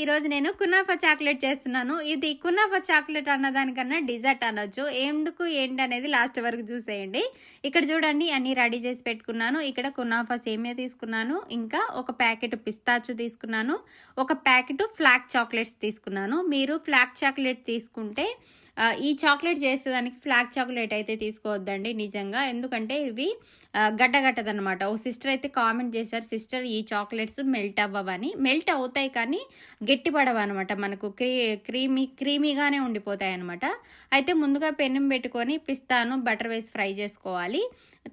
ఈరోజు నేను kunafa chocolate చేస్తున్నాను. ఇది కునాఫా చాక్లెట్ అన్నదానికన్నా డిజర్ట్ అనొచ్చు. ఎందుకు ఏంటి అనేది లాస్ట్ వరకు చూసేయండి. ఇక్కడ చూడండి అన్నీ రెడీ చేసి పెట్టుకున్నాను. ఇక్కడ కునాఫా సేమియా తీసుకున్నాను. ఇంకా ఒక ప్యాకెట్ పిస్తాచు తీసుకున్నాను. ఒక ప్యాకెట్ ఫ్లాక్ చాక్లెట్స్ తీసుకున్నాను. మీరు ఫ్లాక్ చాక్లెట్ తీసుకుంటే ఈ చాక్లెట్ చేసేదానికి ఫ్లాక్ చాక్లెట్ అయితే తీసుకోవద్దండి నిజంగా. ఎందుకంటే ఇవి గడ్డగట్టదనమాట. ఓ సిస్టర్ అయితే కామెంట్ చేశారు, సిస్టర్ ఈ చాక్లెట్స్ మెల్ట్ అవ్వవని. మెల్ట్ అవుతాయి కానీ గట్టిపడవు అనమాట, మనకు క్రీమీగానే ఉండిపోతాయి అనమాట. అయితే ముందుగా పెనం పెట్టుకొని పిస్తాను బటర్ వేసి ఫ్రై చేసుకోవాలి.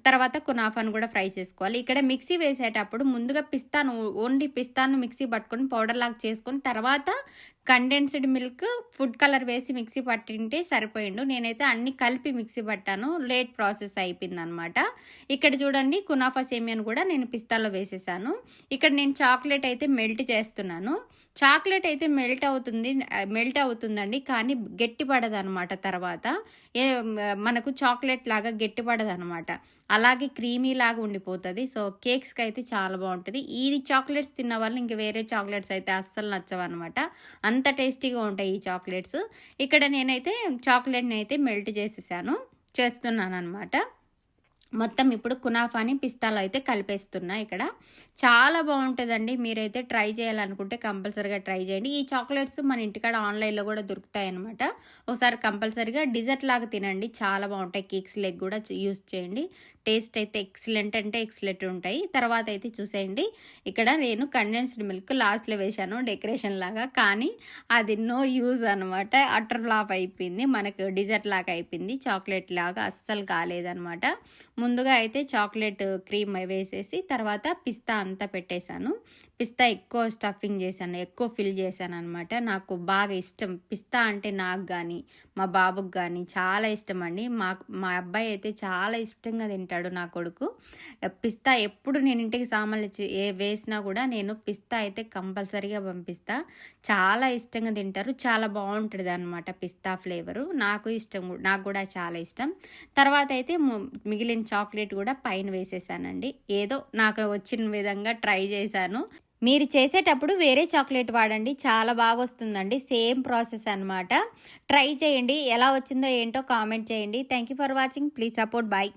తర్వాత కునాఫాను కూడా ఫ్రై చేసుకోవాలి. ఇక్కడ మిక్సీ వేసేటప్పుడు ముందుగా ఓన్లీ పిస్తాను మిక్సీ పట్టుకొని పౌడర్ లాగా చేసుకొని తర్వాత కండెన్స్డ్ మిల్క్ ఫుడ్ కలర్ వేసి మిక్సీ పట్టింటే సరిపోయిండు. నేనైతే అన్ని కలిపి మిక్సీ పట్టాను, లేట్ ప్రాసెస్ అయిపోయింది అనమాట. ఇక్కడ చూడండి కునాఫా సేమియాను కూడా నేను పిస్తాలో వేసేసాను. ఇక్కడ నేను చాక్లెట్ అయితే మెల్ట్ చేస్తున్నాను. చాక్లెట్ అయితే మెల్ట్ అవుతుందండి, కానీ గట్టిపడదు అనమాట. తర్వాత మనకు చాక్లెట్ లాగా గట్టిపడదు అనమాట, అలాగే క్రీమీ లాగా ఉండిపోతుంది. సో కేక్స్కి అయితే చాలా బాగుంటుంది. ఈ చాక్లెట్స్ తిన్న వాళ్ళు ఇంక వేరే చాక్లెట్స్ అయితే అస్సలు నచ్చవు అనమాట, అంత టేస్టీగా ఉంటాయి ఈ చాక్లెట్స్. ఇక్కడ నేనైతే చాక్లెట్ని అయితే మెల్ట్ చేస్తున్నాను అనమాట. మొత్తం ఇప్పుడు కునాఫాని పిస్తాలో అయితే కలిపేస్తున్నా. ఇక్కడ చాలా బాగుంటుందండి. మీరైతే ట్రై చేయాలనుకుంటే కంపల్సరీగా ట్రై చేయండి. ఈ చాక్లెట్స్ మన ఇంటికాడ ఆన్లైన్లో కూడా దొరుకుతాయి అనమాట. ఒకసారి కంపల్సరీగా డిజర్ట్ లాగా తినండి, చాలా బాగుంటాయి. కేక్స్ లెగ్ కూడా యూస్ చేయండి. టేస్ట్ అయితే ఎక్సలెంట్ ఉంటాయి. తర్వాత అయితే చూసేయండి, ఇక్కడ నేను కండెన్స్డ్ మిల్క్ లాస్ట్లో వేశాను డెకరేషన్ లాగా, కానీ అది నో యూజ్ అనమాట. అటర్ ఫ్లాప్ అయిపోయింది, మనకు డిజర్ట్ లాగా అయిపోయింది, చాక్లెట్ లాగా అస్సలు కాలేదనమాట. ముందుగా అయితే చాక్లెట్ క్రీమ్ వేసేసి తర్వాత పిస్తా అంతా పెట్టేశాను. పిస్తా ఎక్కువ స్టఫింగ్ చేశాను, ఎక్కువ ఫిల్ చేశాను అనమాట. నాకు బాగా ఇష్టం పిస్తా అంటే, నాకు కానీ మా బాబుకి కానీ చాలా ఇష్టం అండి. మా అబ్బాయి అయితే చాలా ఇష్టంగా తింటాడు, నా కొడుకు. పిస్తా ఎప్పుడు నేను ఇంటికి సామాన్లు వేసినా కూడా నేను పిస్తా అయితే కంపల్సరీగా పంపిస్తా. చాలా ఇష్టంగా తింటారు, చాలా బాగుంటుంది అనమాట పిస్తా ఫ్లేవరు. నాకు కూడా చాలా ఇష్టం. తర్వాత అయితే మిగిలిన చాక్లెట్ కూడా పైన వేసేసానండి. ఏదో నాకు వచ్చిన విధంగా ట్రై చేశాను. మీరు చేసేటప్పుడు వేరే చాక్లెట్ వాడండి, చాలా బాగా వస్తుందండి. సేమ్ ప్రాసెస్ అనమాట. ట్రై చేయండి, ఎలా వచ్చిందో ఏంటో కామెంట్ చేయండి. Thank you for watching. Please support. Bye.